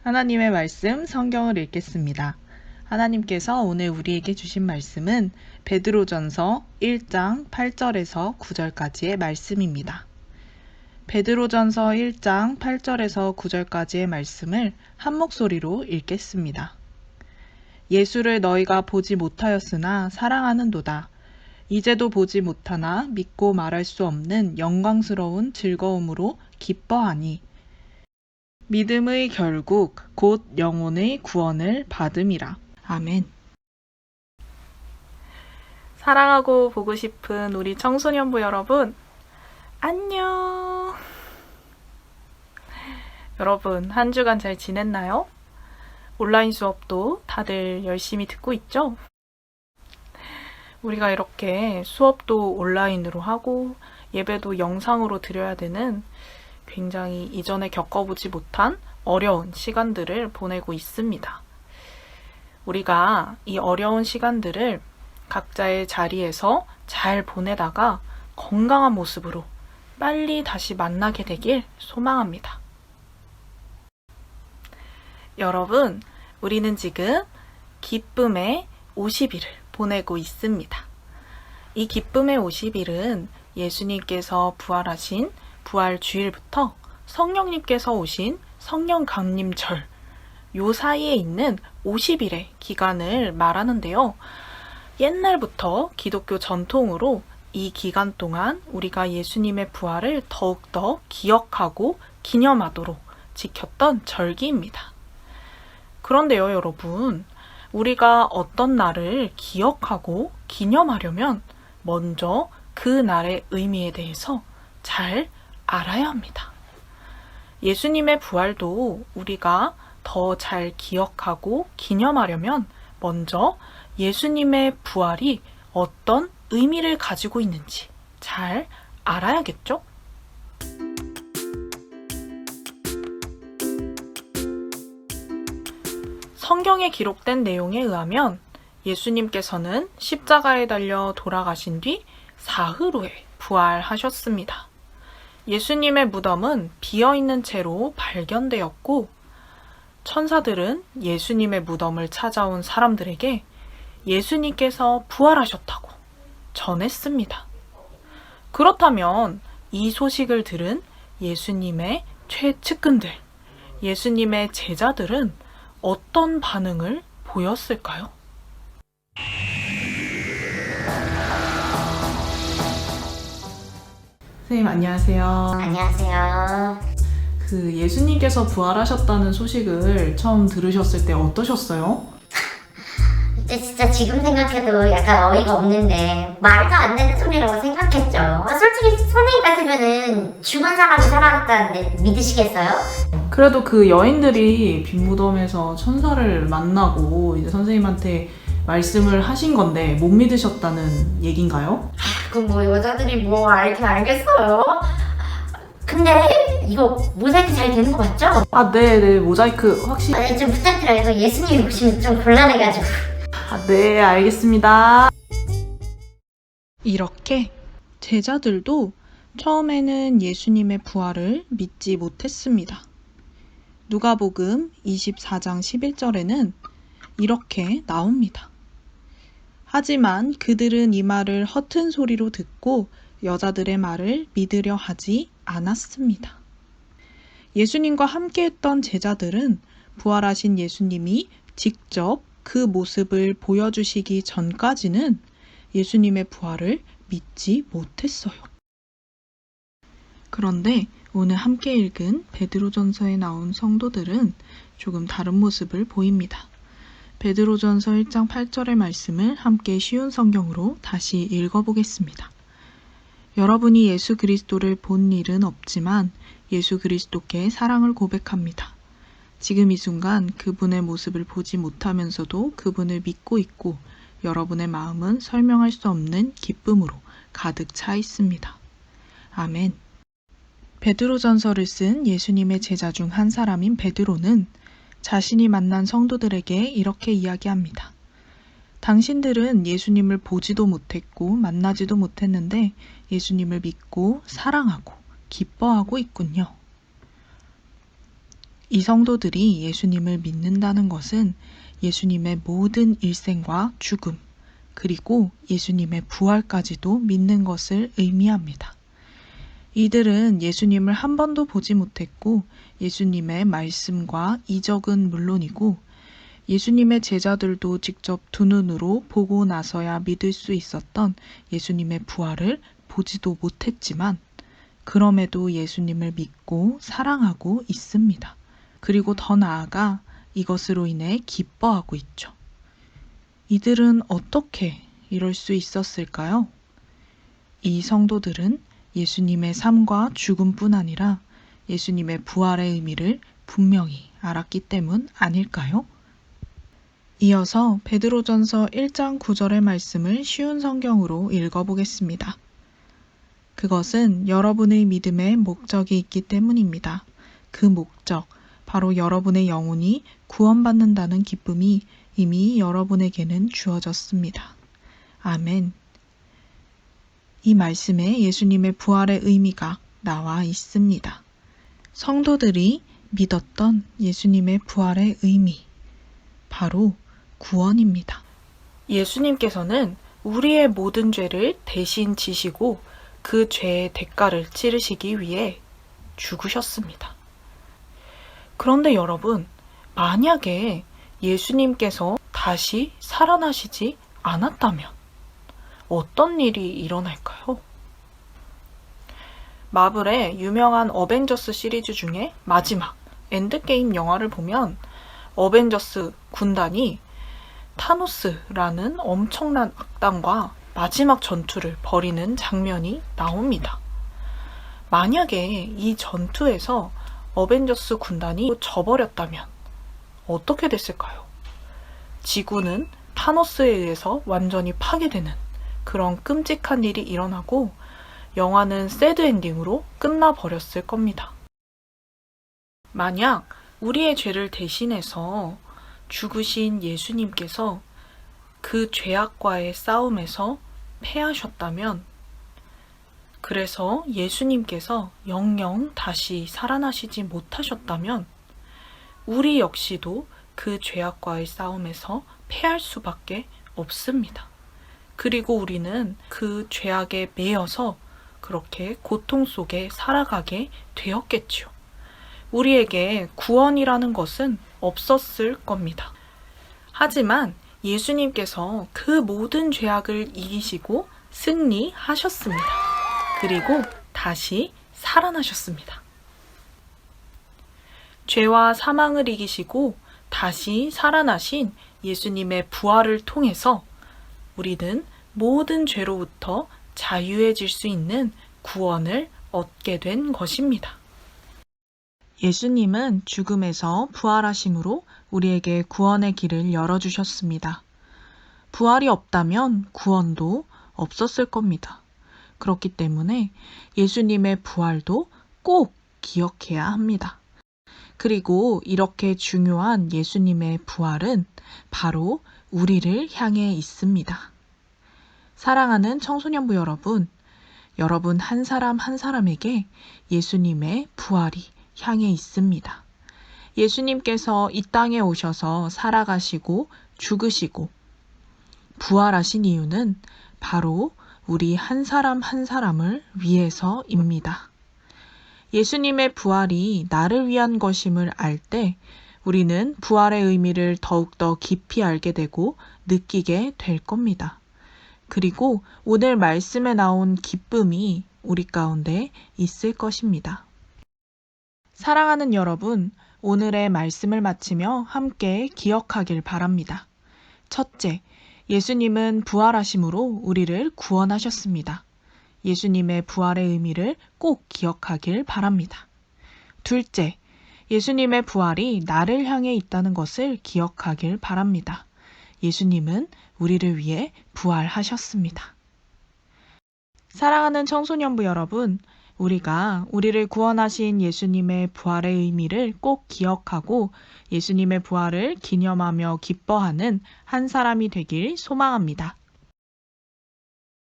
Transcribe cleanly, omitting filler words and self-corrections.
하나님의 말씀 성경을 읽겠습니다. 하나님께서 오늘 우리에게 주신 말씀은 베드로전서 1장 8절에서 9절까지의 말씀입니다. 베드로전서 1장 8절에서 9절까지의 말씀을 한 목소리로 읽겠습니다. 예수를 너희가 보지 못하였으나 사랑하는도다. 이제도 보지 못하나 믿고 말할 수 없는 영광스러운 즐거움으로 기뻐하니 믿음의 결국 곧 영혼의 구원을 받음이라. 아멘. 사랑하고 보고 싶은 우리 청소년부 여러분, 안녕. 여러분, 한 주간 잘 지냈나요? 온라인 수업도 다들 열심히 듣고 있죠? 우리가 이렇게 수업도 온라인으로 하고 예배도 영상으로 드려야 되는 굉장히 이전에 겪어보지 못한 어려운 시간들을 보내고 있습니다. 우리가 이 어려운 시간들을 각자의 자리에서 잘 보내다가 건강한 모습으로 빨리 다시 만나게 되길 소망합니다. 여러분, 우리는 지금 기쁨의 50일을 보내고 있습니다. 이 기쁨의 50일은 예수님께서 부활하신 부활 주일부터 성령님께서 오신 성령 강림절 요 사이에 있는 50일의 기간을 말하는데요. 옛날부터 기독교 전통으로 이 기간 동안 우리가 예수님의 부활을 더욱더 기억하고 기념하도록 지켰던 절기입니다. 그런데요, 여러분, 우리가 어떤 날을 기억하고 기념하려면 먼저 그 날의 의미에 대해서 잘 알아야 합니다. 예수님의 부활도 우리가 더 잘 기억하고 기념하려면 먼저 예수님의 부활이 어떤 의미를 가지고 있는지 잘 알아야겠죠? 성경에 기록된 내용에 의하면 예수님께서는 십자가에 달려 돌아가신 뒤 사흘 후에 부활하셨습니다. 예수님의 무덤은 비어있는 채로 발견되었고 천사들은 예수님의 무덤을 찾아온 사람들에게 예수님께서 부활하셨다고 전했습니다. 그렇다면 이 소식을 들은 예수님의 최측근들, 예수님의 제자들은 어떤 반응을 보였을까요? 선생님 안녕하세요. 안녕하세요. 그 예수님께서 부활하셨다는 소식을 처음 들으셨을 때 어떠셨어요? 근데 진짜 지금 생각해도 약간 어이가 없는데 말도 안 되는 소리라고 생각했죠. 솔직히 선생님 같으면은 죽은 사람이 살아났다는데 믿으시겠어요? 그래도 그 여인들이 빈 무덤에서 천사를 만나고 이제 선생님한테 말씀을 하신 건데 못 믿으셨다는 얘긴가요? 그럼 뭐 여자들이 뭐 알겠어요? 근데 이거 모자이크 잘 되는 거 맞죠? 아, 네네, 모자이크 확실히. 아니 좀 부탁드려요. 이거 예수님이 보시면 좀 곤란해가지고. 아, 네, 알겠습니다. 이렇게 제자들도 처음에는 예수님의 부활을 믿지 못했습니다. 누가복음 24장 11절에는 이렇게 나옵니다. 하지만 그들은 이 말을 허튼 소리로 듣고 여자들의 말을 믿으려 하지 않았습니다. 예수님과 함께했던 제자들은 부활하신 예수님이 직접 그 모습을 보여주시기 전까지는 예수님의 부활을 믿지 못했어요. 그런데 오늘 함께 읽은 베드로전서에 나온 성도들은 조금 다른 모습을 보입니다. 베드로전서 1장 8절의 말씀을 함께 쉬운 성경으로 다시 읽어보겠습니다. 여러분이 예수 그리스도를 본 일은 없지만 예수 그리스도께 사랑을 고백합니다. 지금 이 순간 그분의 모습을 보지 못하면서도 그분을 믿고 있고 여러분의 마음은 설명할 수 없는 기쁨으로 가득 차 있습니다. 아멘. 베드로전서를 쓴 예수님의 제자 중 한 사람인 베드로는 자신이 만난 성도들에게 이렇게 이야기합니다. 당신들은 예수님을 보지도 못했고 만나지도 못했는데 예수님을 믿고 사랑하고 기뻐하고 있군요. 이 성도들이 예수님을 믿는다는 것은 예수님의 모든 일생과 죽음, 그리고 예수님의 부활까지도 믿는 것을 의미합니다. 이들은 예수님을 한 번도 보지 못했고 예수님의 말씀과 이적은 물론이고 예수님의 제자들도 직접 두 눈으로 보고 나서야 믿을 수 있었던 예수님의 부활을 보지도 못했지만 그럼에도 예수님을 믿고 사랑하고 있습니다. 그리고 더 나아가 이것으로 인해 기뻐하고 있죠. 이들은 어떻게 이럴 수 있었을까요? 이 성도들은 예수님의 삶과 죽음뿐 아니라 예수님의 부활의 의미를 분명히 알았기 때문 아닐까요? 이어서 베드로전서 1장 9절의 말씀을 쉬운 성경으로 읽어보겠습니다. 그것은 여러분의 믿음에 목적이 있기 때문입니다. 그 목적, 바로 여러분의 영혼이 구원받는다는 기쁨이 이미 여러분에게는 주어졌습니다. 아멘. 이 말씀에 예수님의 부활의 의미가 나와 있습니다. 성도들이 믿었던 예수님의 부활의 의미, 바로 구원입니다. 예수님께서는 우리의 모든 죄를 대신 지시고 그 죄의 대가를 치르시기 위해 죽으셨습니다. 그런데 여러분, 만약에 예수님께서 다시 살아나시지 않았다면 어떤 일이 일어날까요? 마블의 유명한 어벤져스 시리즈 중에 마지막 엔드게임 영화를 보면 어벤져스 군단이 타노스라는 엄청난 악당과 마지막 전투를 벌이는 장면이 나옵니다. 만약에 이 전투에서 어벤져스 군단이 져버렸다면 어떻게 됐을까요? 지구는 타노스에 의해서 완전히 파괴되는 그런 끔찍한 일이 일어나고 영화는 새드 엔딩으로 끝나버렸을 겁니다. 만약 우리의 죄를 대신해서 죽으신 예수님께서 그 죄악과의 싸움에서 패하셨다면, 그래서 예수님께서 영영 다시 살아나시지 못하셨다면 우리 역시도 그 죄악과의 싸움에서 패할 수밖에 없습니다. 그리고 우리는 그 죄악에 매여서 그렇게 고통 속에 살아가게 되었겠지요. 우리에게 구원이라는 것은 없었을 겁니다. 하지만 예수님께서 그 모든 죄악을 이기시고 승리하셨습니다. 그리고 다시 살아나셨습니다. 죄와 사망을 이기시고 다시 살아나신 예수님의 부활을 통해서 우리는 모든 죄로부터 자유해질 수 있는 구원을 얻게 된 것입니다. 예수님은 죽음에서 부활하심으로 우리에게 구원의 길을 열어주셨습니다. 부활이 없다면 구원도 없었을 겁니다. 그렇기 때문에 예수님의 부활도 꼭 기억해야 합니다. 그리고 이렇게 중요한 예수님의 부활은 바로 우리를 향해 있습니다. 사랑하는 청소년부 여러분, 여러분 한 사람 한 사람에게 예수님의 부활이 향해 있습니다. 예수님께서 이 땅에 오셔서 살아가시고 죽으시고 부활하신 이유는 바로 우리 한 사람 한 사람을 위해서입니다. 예수님의 부활이 나를 위한 것임을 알 때 우리는 부활의 의미를 더욱더 깊이 알게 되고 느끼게 될 겁니다. 그리고 오늘 말씀에 나온 기쁨이 우리 가운데 있을 것입니다. 사랑하는 여러분, 오늘의 말씀을 마치며 함께 기억하길 바랍니다. 첫째, 예수님은 부활하심으로 우리를 구원하셨습니다. 예수님의 부활의 의미를 꼭 기억하길 바랍니다. 둘째, 예수님의 부활이 나를 향해 있다는 것을 기억하길 바랍니다. 예수님은 우리를 위해 부활하셨습니다. 사랑하는 청소년부 여러분, 우리가 우리를 구원하신 예수님의 부활의 의미를 꼭 기억하고 예수님의 부활을 기념하며 기뻐하는 한 사람이 되길 소망합니다.